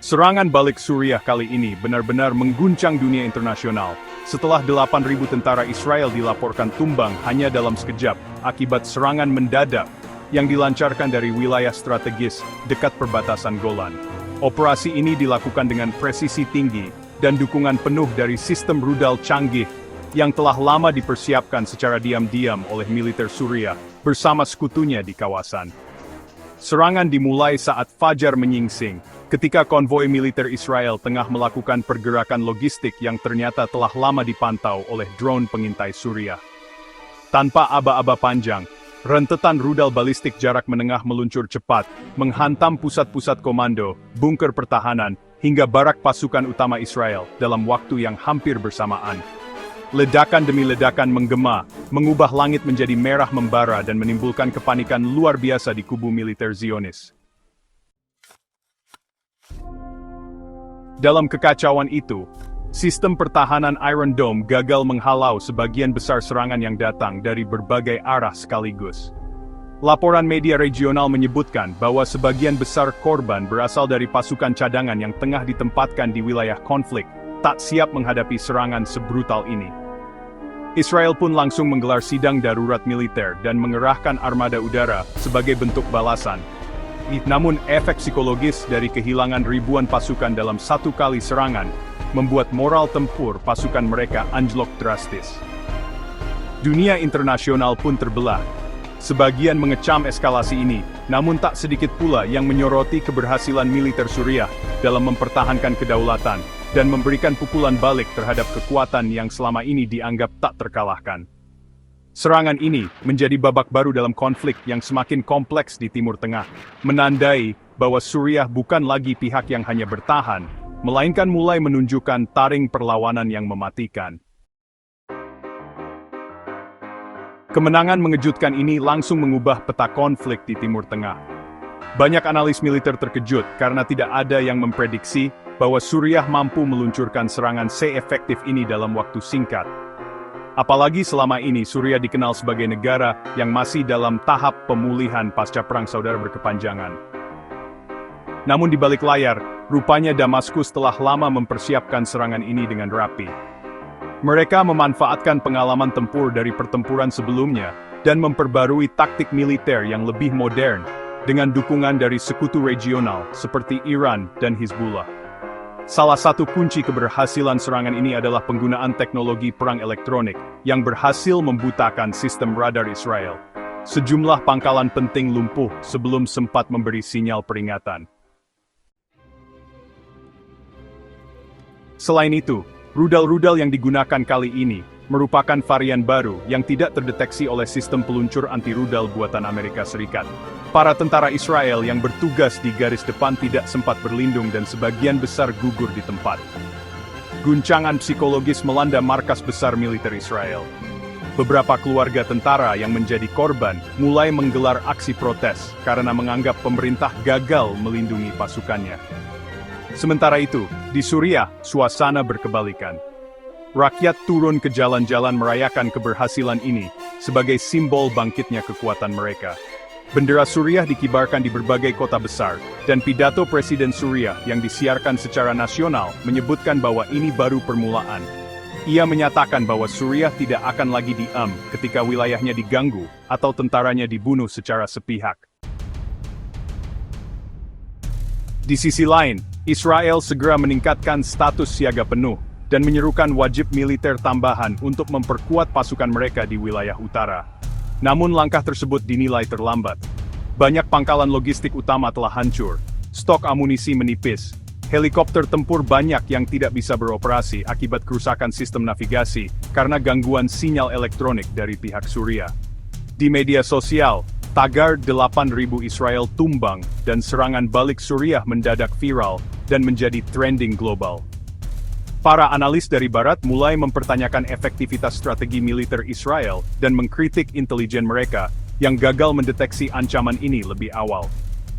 Serangan balik Suriah kali ini benar-benar mengguncang dunia internasional, setelah 8.000 tentara Israel dilaporkan tumbang hanya dalam sekejap, akibat serangan mendadak, yang dilancarkan dari wilayah strategis, dekat perbatasan Golan. Operasi ini dilakukan dengan presisi tinggi, dan dukungan penuh dari sistem rudal canggih, yang telah lama dipersiapkan secara diam-diam oleh militer Suriah, bersama sekutunya di kawasan. Serangan dimulai saat fajar menyingsing, ketika konvoi militer Israel tengah melakukan pergerakan logistik yang ternyata telah lama dipantau oleh drone pengintai Suriah. Tanpa aba-aba panjang, rentetan rudal balistik jarak menengah meluncur cepat, menghantam pusat-pusat komando, bunker pertahanan, hingga barak pasukan utama Israel dalam waktu yang hampir bersamaan. Ledakan demi ledakan menggema, mengubah langit menjadi merah membara dan menimbulkan kepanikan luar biasa di kubu militer Zionis. Dalam kekacauan itu, sistem pertahanan Iron Dome gagal menghalau sebagian besar serangan yang datang dari berbagai arah sekaligus. Laporan media regional menyebutkan bahwa sebagian besar korban berasal dari pasukan cadangan yang tengah ditempatkan di wilayah konflik, tak siap menghadapi serangan sebrutal ini. Israel pun langsung menggelar sidang darurat militer dan mengerahkan armada udara sebagai bentuk balasan. Namun efek psikologis dari kehilangan ribuan pasukan dalam satu kali serangan, membuat moral tempur pasukan mereka anjlok drastis. Dunia internasional pun terbelah. Sebagian mengecam eskalasi ini, namun tak sedikit pula yang menyoroti keberhasilan militer Suriah dalam mempertahankan kedaulatan, dan memberikan pukulan balik terhadap kekuatan yang selama ini dianggap tak terkalahkan. Serangan ini menjadi babak baru dalam konflik yang semakin kompleks di Timur Tengah, menandai bahwa Suriah bukan lagi pihak yang hanya bertahan, melainkan mulai menunjukkan taring perlawanan yang mematikan. Kemenangan mengejutkan ini langsung mengubah peta konflik di Timur Tengah. Banyak analis militer terkejut karena tidak ada yang memprediksi bahwa Suriah mampu meluncurkan serangan se-efektif ini dalam waktu singkat. Apalagi selama ini Suriah dikenal sebagai negara yang masih dalam tahap pemulihan pasca Perang Saudara berkepanjangan. Namun di balik layar, rupanya Damaskus telah lama mempersiapkan serangan ini dengan rapi. Mereka memanfaatkan pengalaman tempur dari pertempuran sebelumnya, dan memperbarui taktik militer yang lebih modern, dengan dukungan dari sekutu regional seperti Iran dan Hizbullah. Salah satu kunci keberhasilan serangan ini adalah penggunaan teknologi perang elektronik yang berhasil membutakan sistem radar Israel. Sejumlah pangkalan penting lumpuh sebelum sempat memberi sinyal peringatan. Selain itu, rudal-rudal yang digunakan kali ini merupakan varian baru yang tidak terdeteksi oleh sistem peluncur anti-rudal buatan Amerika Serikat. Para tentara Israel yang bertugas di garis depan tidak sempat berlindung dan sebagian besar gugur di tempat. Guncangan psikologis melanda markas besar militer Israel. Beberapa keluarga tentara yang menjadi korban mulai menggelar aksi protes karena menganggap pemerintah gagal melindungi pasukannya. Sementara itu, di Suriah, suasana berkebalikan. Rakyat turun ke jalan-jalan merayakan keberhasilan ini sebagai simbol bangkitnya kekuatan mereka. Bendera Suriah dikibarkan di berbagai kota besar, dan pidato Presiden Suriah yang disiarkan secara nasional menyebutkan bahwa ini baru permulaan. Ia menyatakan bahwa Suriah tidak akan lagi diam ketika wilayahnya diganggu atau tentaranya dibunuh secara sepihak. Di sisi lain, Israel segera meningkatkan status siaga penuh, dan menyerukan wajib militer tambahan untuk memperkuat pasukan mereka di wilayah utara. Namun langkah tersebut dinilai terlambat. Banyak pangkalan logistik utama telah hancur, stok amunisi menipis, helikopter tempur banyak yang tidak bisa beroperasi akibat kerusakan sistem navigasi karena gangguan sinyal elektronik dari pihak Suriah. Di media sosial, tagar 8.000 Israel tumbang dan serangan balik Suriah mendadak viral dan menjadi trending global. Para analis dari Barat mulai mempertanyakan efektivitas strategi militer Israel dan mengkritik intelijen mereka yang gagal mendeteksi ancaman ini lebih awal.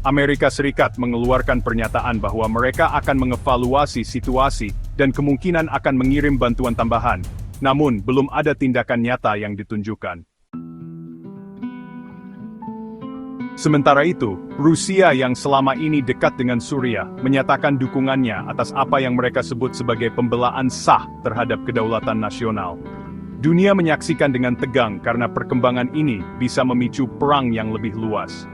Amerika Serikat mengeluarkan pernyataan bahwa mereka akan mengevaluasi situasi dan kemungkinan akan mengirim bantuan tambahan, namun, belum ada tindakan nyata yang ditunjukkan. Sementara itu, Rusia yang selama ini dekat dengan Suriah menyatakan dukungannya atas apa yang mereka sebut sebagai pembelaan sah terhadap kedaulatan nasional. Dunia menyaksikan dengan tegang karena perkembangan ini bisa memicu perang yang lebih luas.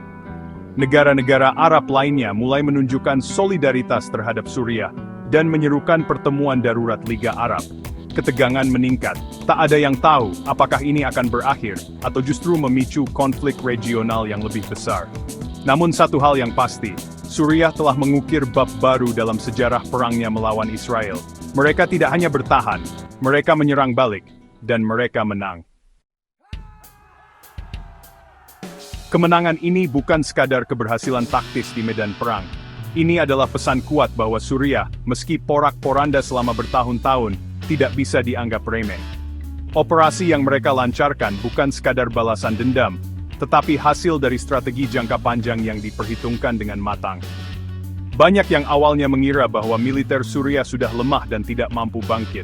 Negara-negara Arab lainnya mulai menunjukkan solidaritas terhadap Suriah dan menyerukan pertemuan darurat Liga Arab. Ketegangan meningkat. Tak ada yang tahu apakah ini akan berakhir atau justru memicu konflik regional yang lebih besar. Namun satu hal yang pasti, Suriah telah mengukir bab baru dalam sejarah perangnya melawan Israel. Mereka tidak hanya bertahan, mereka menyerang balik, dan mereka menang. Kemenangan ini bukan sekadar keberhasilan taktis di medan perang. Ini adalah pesan kuat bahwa Suriah, meski porak-poranda selama bertahun-tahun, tidak bisa dianggap remeh. Operasi yang mereka lancarkan bukan sekadar balasan dendam, tetapi hasil dari strategi jangka panjang yang diperhitungkan dengan matang. Banyak yang awalnya mengira bahwa militer Suriah sudah lemah dan tidak mampu bangkit.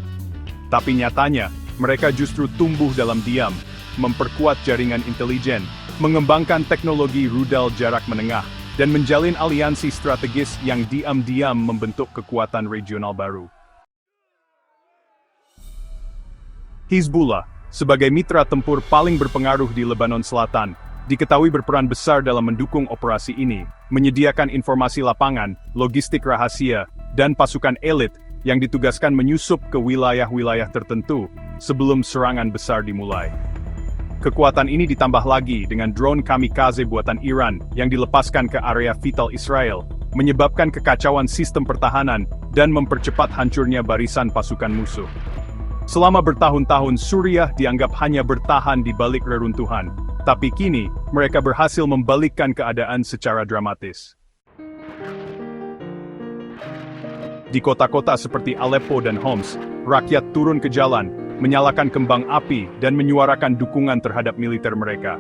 Tapi nyatanya, mereka justru tumbuh dalam diam, memperkuat jaringan intelijen, mengembangkan teknologi rudal jarak menengah, dan menjalin aliansi strategis yang diam-diam membentuk kekuatan regional baru. Hizbullah, sebagai mitra tempur paling berpengaruh di Lebanon Selatan, diketahui berperan besar dalam mendukung operasi ini, menyediakan informasi lapangan, logistik rahasia, dan pasukan elit yang ditugaskan menyusup ke wilayah-wilayah tertentu sebelum serangan besar dimulai. Kekuatan ini ditambah lagi dengan drone kamikaze buatan Iran yang dilepaskan ke area vital Israel, menyebabkan kekacauan sistem pertahanan dan mempercepat hancurnya barisan pasukan musuh. Selama bertahun-tahun Suriah dianggap hanya bertahan di balik reruntuhan, tapi kini mereka berhasil membalikkan keadaan secara dramatis. Di kota-kota seperti Aleppo dan Homs, rakyat turun ke jalan, menyalakan kembang api dan menyuarakan dukungan terhadap militer mereka.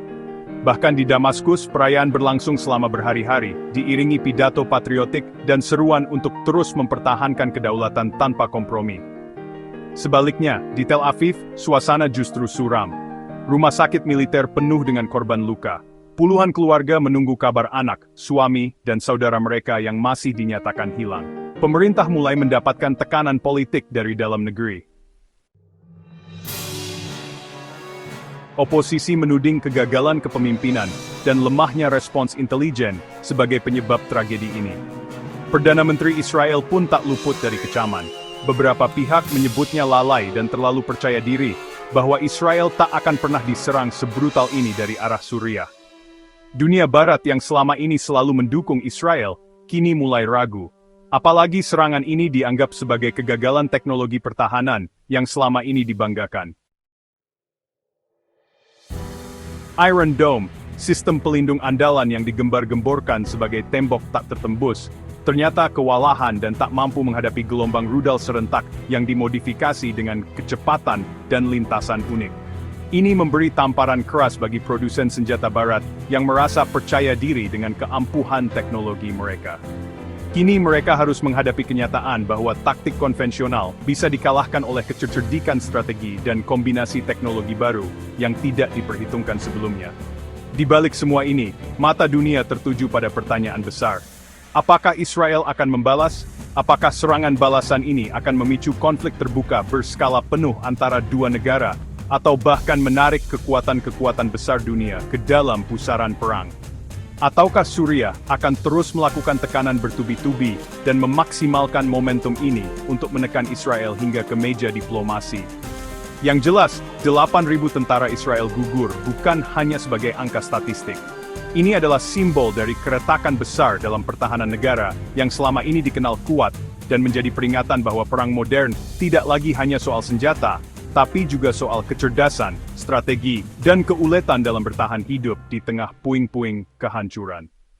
Bahkan di Damaskus, perayaan berlangsung selama berhari-hari, diiringi pidato patriotik dan seruan untuk terus mempertahankan kedaulatan tanpa kompromi. Sebaliknya, di Tel Aviv, suasana justru suram. Rumah sakit militer penuh dengan korban luka. Puluhan keluarga menunggu kabar anak, suami, dan saudara mereka yang masih dinyatakan hilang. Pemerintah mulai mendapatkan tekanan politik dari dalam negeri. Oposisi menuding kegagalan kepemimpinan dan lemahnya respons intelijen sebagai penyebab tragedi ini. Perdana Menteri Israel pun tak luput dari kecaman. Beberapa pihak menyebutnya lalai dan terlalu percaya diri bahwa Israel tak akan pernah diserang sebrutal ini dari arah Suriah. Dunia Barat yang selama ini selalu mendukung Israel, kini mulai ragu. Apalagi serangan ini dianggap sebagai kegagalan teknologi pertahanan yang selama ini dibanggakan. Iron Dome, sistem pelindung andalan yang digembar-gemborkan sebagai tembok tak tertembus, ternyata kewalahan dan tak mampu menghadapi gelombang rudal serentak yang dimodifikasi dengan kecepatan dan lintasan unik. Ini memberi tamparan keras bagi produsen senjata barat yang merasa percaya diri dengan keampuhan teknologi mereka. Kini mereka harus menghadapi kenyataan bahwa taktik konvensional bisa dikalahkan oleh kecerdikan strategi dan kombinasi teknologi baru yang tidak diperhitungkan sebelumnya. Di balik semua ini, mata dunia tertuju pada pertanyaan besar. Apakah Israel akan membalas? Apakah serangan balasan ini akan memicu konflik terbuka berskala penuh antara dua negara, atau bahkan menarik kekuatan-kekuatan besar dunia ke dalam pusaran perang? Ataukah Suriah akan terus melakukan tekanan bertubi-tubi dan memaksimalkan momentum ini untuk menekan Israel hingga ke meja diplomasi? Yang jelas, 8.000 tentara Israel gugur bukan hanya sebagai angka statistik. Ini adalah simbol dari keretakan besar dalam pertahanan negara yang selama ini dikenal kuat dan menjadi peringatan bahwa perang modern tidak lagi hanya soal senjata, tapi juga soal kecerdasan, strategi, dan keuletan dalam bertahan hidup di tengah puing-puing kehancuran.